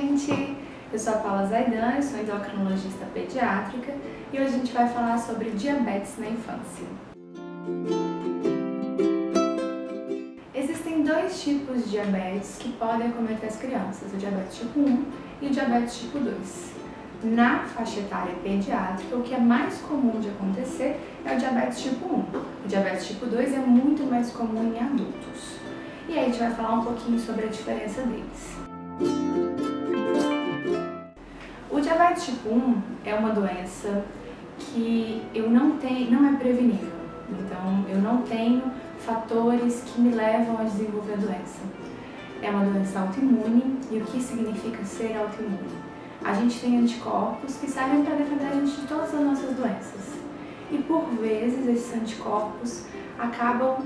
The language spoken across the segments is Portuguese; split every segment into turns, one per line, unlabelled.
gente! Eu sou a Paula Zaidan, eu sou endocrinologista pediátrica e hoje a gente vai falar sobre diabetes na infância. Existem dois tipos de diabetes que podem acometer as crianças, o diabetes tipo 1 e o diabetes tipo 2. Na faixa etária pediátrica, o que é mais comum de acontecer é o diabetes tipo 1. O diabetes tipo 2 é muito mais comum em adultos. E aí a gente vai falar um pouquinho sobre a diferença deles. O diabetes tipo 1 é uma doença que não é prevenível. Então, eu não tenho fatores que me levam a desenvolver a doença. É uma doença autoimune. E o que significa ser autoimune? A gente tem anticorpos que servem para defender a gente de todas as nossas doenças. E por vezes esses anticorpos acabam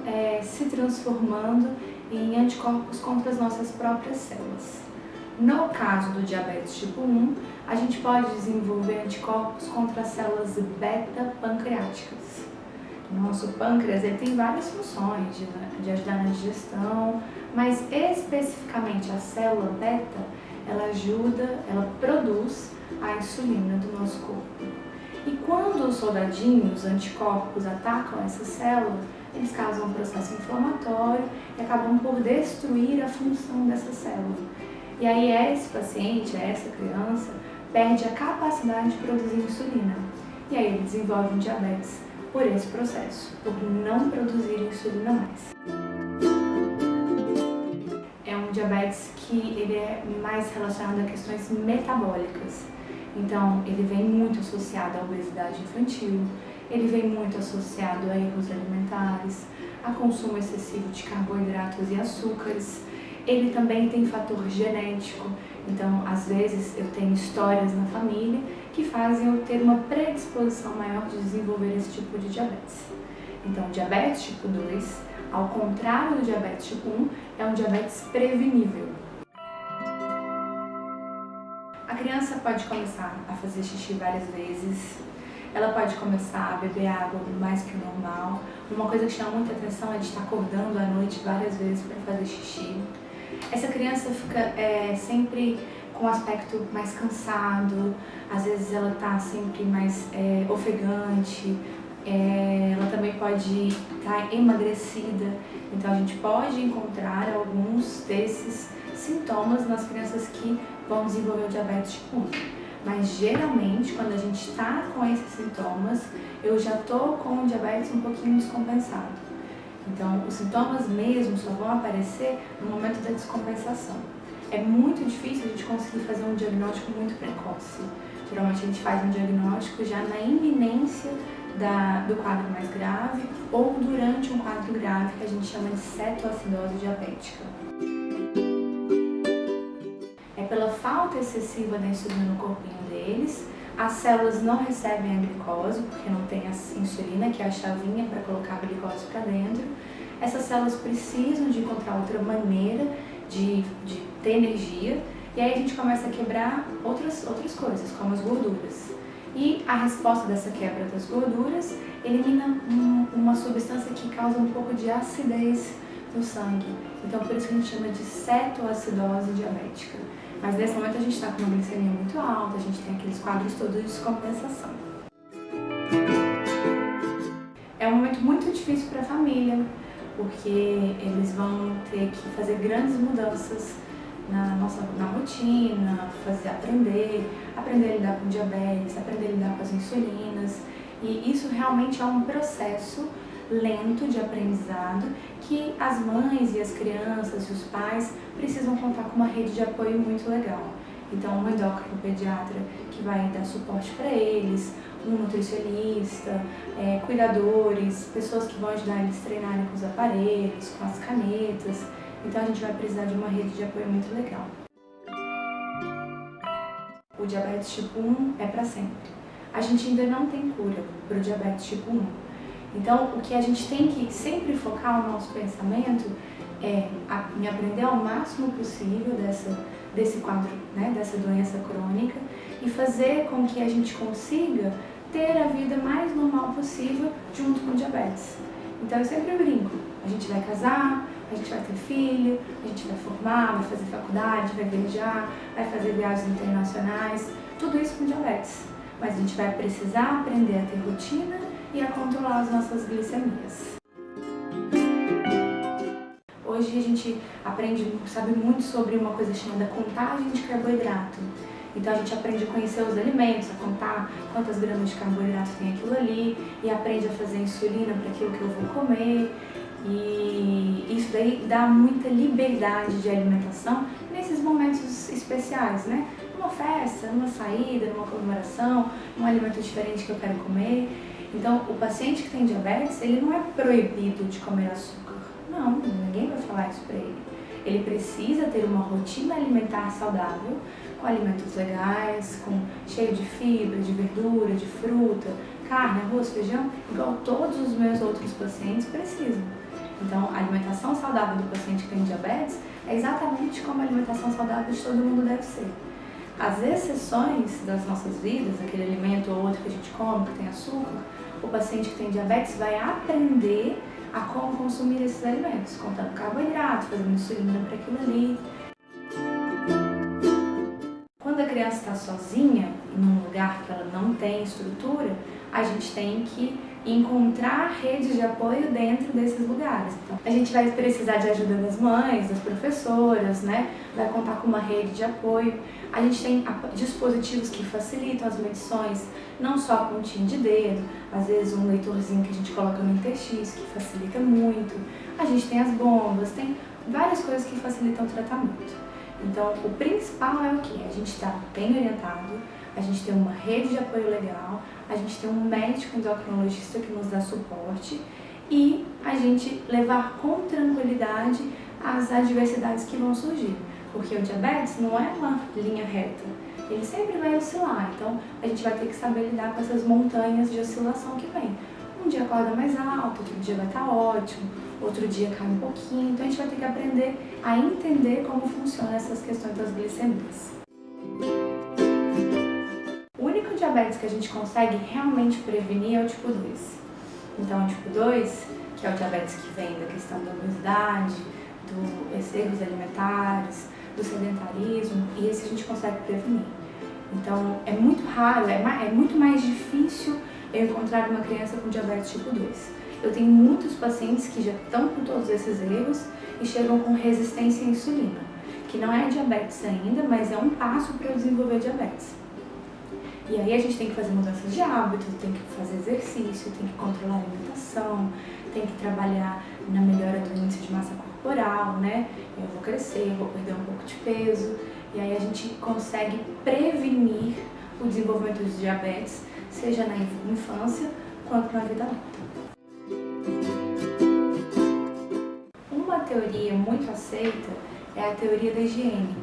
se transformando em anticorpos contra as nossas próprias células. No caso do diabetes tipo 1, a gente pode desenvolver anticorpos contra as células beta-pancreáticas. O nosso pâncreas ele tem várias funções de ajudar na digestão, mas especificamente a célula beta, ela produz a insulina do nosso corpo. E quando os soldadinhos, anticorpos, atacam essa célula, eles causam um processo inflamatório e acabam por destruir a função dessa célula. E aí esse paciente, essa criança, perde a capacidade de produzir insulina. E aí ele desenvolve um diabetes por esse processo, por não produzir insulina mais. É um diabetes que ele é mais relacionado a questões metabólicas. Então, ele vem muito associado à obesidade infantil, ele vem muito associado a erros alimentares, a consumo excessivo de carboidratos e açúcares. Ele também tem fator genético, então às vezes eu tenho histórias na família que fazem eu ter uma predisposição maior de desenvolver esse tipo de diabetes. Então, diabetes tipo 2, ao contrário do diabetes tipo 1, é um diabetes prevenível. A criança pode começar a fazer xixi várias vezes, ela pode começar a beber água mais que o normal. Uma coisa que chama muita atenção é de estar acordando à noite várias vezes para fazer xixi. Essa criança fica sempre com um aspecto mais cansado, às vezes ela está sempre mais ofegante, ela também pode estar emagrecida. Então a gente pode encontrar alguns desses sintomas nas crianças que vão desenvolver o diabetes tipo 1. Mas geralmente, quando a gente está com esses sintomas, eu já estou com o diabetes um pouquinho descompensado. Então, os sintomas mesmo só vão aparecer no momento da descompensação. É muito difícil a gente conseguir fazer um diagnóstico muito precoce. Geralmente a gente faz um diagnóstico já na iminência do quadro mais grave ou durante um quadro grave que a gente chama de cetoacidose diabética. Pela falta excessiva da insulina no corpinho deles, as células não recebem a glicose, porque não tem a insulina, que é a chavinha para colocar a glicose para dentro. Essas células precisam de encontrar outra maneira de ter energia, e aí a gente começa a quebrar outras coisas, como as gorduras. E a resposta dessa quebra das gorduras elimina uma substância que causa um pouco de acidez no sangue. Então, por isso que a gente chama de cetoacidose diabética. Mas nesse momento a gente está com uma glicemia muito alta, a gente tem aqueles quadros todos de descompensação. É um momento muito difícil para a família, porque eles vão ter que fazer grandes mudanças na rotina, aprender a lidar com diabetes, aprender a lidar com as insulinas. E isso realmente é um processo lento de aprendizado que as mães e as crianças e os pais precisam contar com uma rede de apoio muito legal. Então, uma endocrinopediatra que vai dar suporte para eles, um nutricionista, cuidadores, pessoas que vão ajudar eles a treinarem com os aparelhos, com as canetas. Então, a gente vai precisar de uma rede de apoio muito legal. O diabetes tipo 1 é para sempre. A gente ainda não tem cura para o diabetes tipo 1. Então, o que a gente tem que sempre focar o nosso pensamento é em aprender ao máximo possível desse quadro, dessa doença crônica e fazer com que a gente consiga ter a vida mais normal possível junto com o diabetes. Então, eu sempre brinco, a gente vai casar, a gente vai ter filho, a gente vai formar, vai fazer faculdade, vai viajar, vai fazer viagens internacionais, tudo isso com diabetes. Mas a gente vai precisar aprender a ter rotina e a controlar as nossas glicemias. Hoje a gente sabe muito sobre uma coisa chamada contagem de carboidrato. Então a gente aprende a conhecer os alimentos, a contar quantas gramas de carboidrato tem aquilo ali, e aprende a fazer insulina para aquilo que eu vou comer. E isso daí dá muita liberdade de alimentação nesses momentos especiais, né? Numa festa, numa saída, numa comemoração, um alimento diferente que eu quero comer. Então o paciente que tem diabetes, ele não é proibido de comer açúcar. Não, ninguém vai falar isso para ele. Ele precisa ter uma rotina alimentar saudável, com alimentos legais, cheio de fibra, de verdura, de fruta, carne, arroz, feijão, igual todos os meus outros pacientes precisam. Então, a alimentação saudável do paciente que tem diabetes é exatamente como a alimentação saudável de todo mundo deve ser. As exceções das nossas vidas, aquele alimento ou outro que a gente come, que tem açúcar, o paciente que tem diabetes vai aprender a como consumir esses alimentos, contando carboidrato, fazendo insulina para aquilo ali. Quando a criança está sozinha, num lugar que ela não tem estrutura, a gente tem que encontrar redes de apoio dentro desses lugares. Então, a gente vai precisar de ajuda das mães, das professoras, né? Vai contar com uma rede de apoio. A gente tem dispositivos que facilitam as medições, não só a pontinha de dedo, às vezes um leitorzinho que a gente coloca no intestino, que facilita muito. A gente tem as bombas, tem várias coisas que facilitam o tratamento. Então, o principal é o quê? A gente está bem orientado, a gente tem uma rede de apoio legal, a gente tem um médico endocrinologista que nos dá suporte e a gente levar com tranquilidade as adversidades que vão surgir. Porque o diabetes não é uma linha reta, ele sempre vai oscilar, então a gente vai ter que saber lidar com essas montanhas de oscilação que vem. Um dia acorda mais alto, outro dia vai estar ótimo, outro dia cai um pouquinho, então a gente vai ter que aprender a entender como funcionam essas questões das glicemias. O único diabetes que a gente consegue realmente prevenir é o tipo 2. Então o tipo 2, que é o diabetes que vem da questão da obesidade, dos erros alimentares, do sedentarismo, e esse a gente consegue prevenir. Então é muito raro, é muito mais difícil eu encontrar uma criança com diabetes tipo 2. Eu tenho muitos pacientes que já estão com todos esses erros e chegam com resistência à insulina, que não é diabetes ainda, mas é um passo para eu desenvolver diabetes. E aí a gente tem que fazer mudanças de hábito, tem que fazer exercício, tem que controlar a alimentação, tem que trabalhar na melhora do índice de massa corporal, né? Eu vou crescer, eu vou perder um pouco de peso, e aí a gente consegue prevenir o desenvolvimento de diabetes, seja na infância quanto na vida adulta. Uma teoria muito aceita é a teoria da higiene,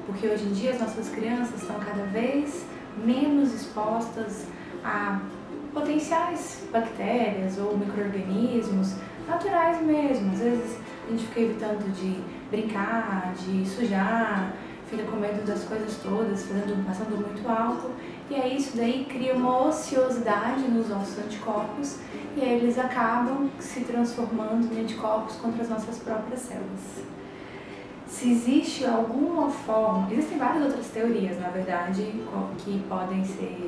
porque hoje em dia as nossas crianças estão cada vez menos expostas a potenciais bactérias ou micro-organismos naturais mesmo. Às vezes a gente fica evitando de brincar, de sujar, fica com medo das coisas todas, passando muito álcool, e aí isso daí cria uma ociosidade nos nossos anticorpos e aí eles acabam se transformando em anticorpos contra as nossas próprias células. Se existe alguma forma, existem várias outras teorias, na verdade, que podem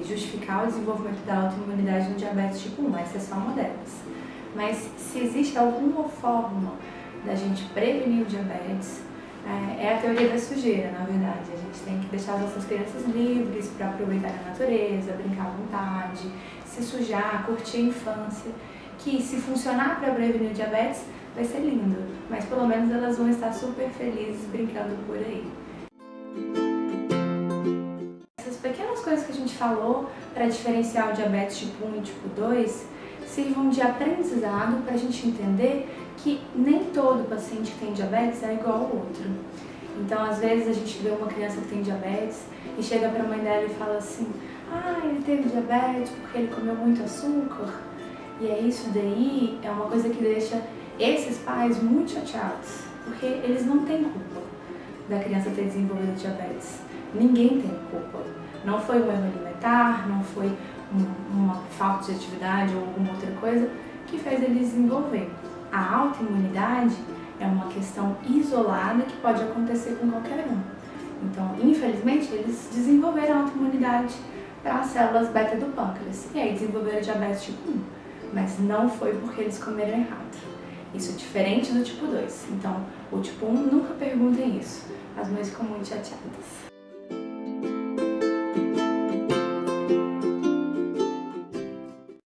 justificar o desenvolvimento da autoimunidade no diabetes tipo 1, essa é só uma delas. Mas se existe alguma forma da gente prevenir o diabetes, é a teoria da sujeira, na verdade. A gente tem que deixar as nossas crianças livres para aproveitar a natureza, brincar à vontade, se sujar, curtir a infância, que se funcionar para prevenir o diabetes, vai ser lindo, mas pelo menos elas vão estar super felizes brincando por aí. Essas pequenas coisas que a gente falou para diferenciar o diabetes tipo 1 e tipo 2 sirvam de aprendizado para a gente entender que nem todo paciente que tem diabetes é igual ao outro. Então, às vezes a gente vê uma criança que tem diabetes e chega para a mãe dela e fala assim: ele teve diabetes porque ele comeu muito açúcar. E isso daí é uma coisa que deixa esses pais muito chateados, porque eles não têm culpa da criança ter desenvolvido diabetes. Ninguém tem culpa. Não foi um erro alimentar, não foi uma falta de atividade ou alguma outra coisa que fez ele desenvolver. A autoimunidade É uma questão isolada que pode acontecer com qualquer um. Então, infelizmente, eles desenvolveram autoimunidade para as células beta do pâncreas e aí desenvolveram diabetes tipo 1, mas não foi porque eles comeram errado. Isso é diferente do tipo 2. Então, o tipo 1 nunca perguntem isso. As mães ficam muito chateadas.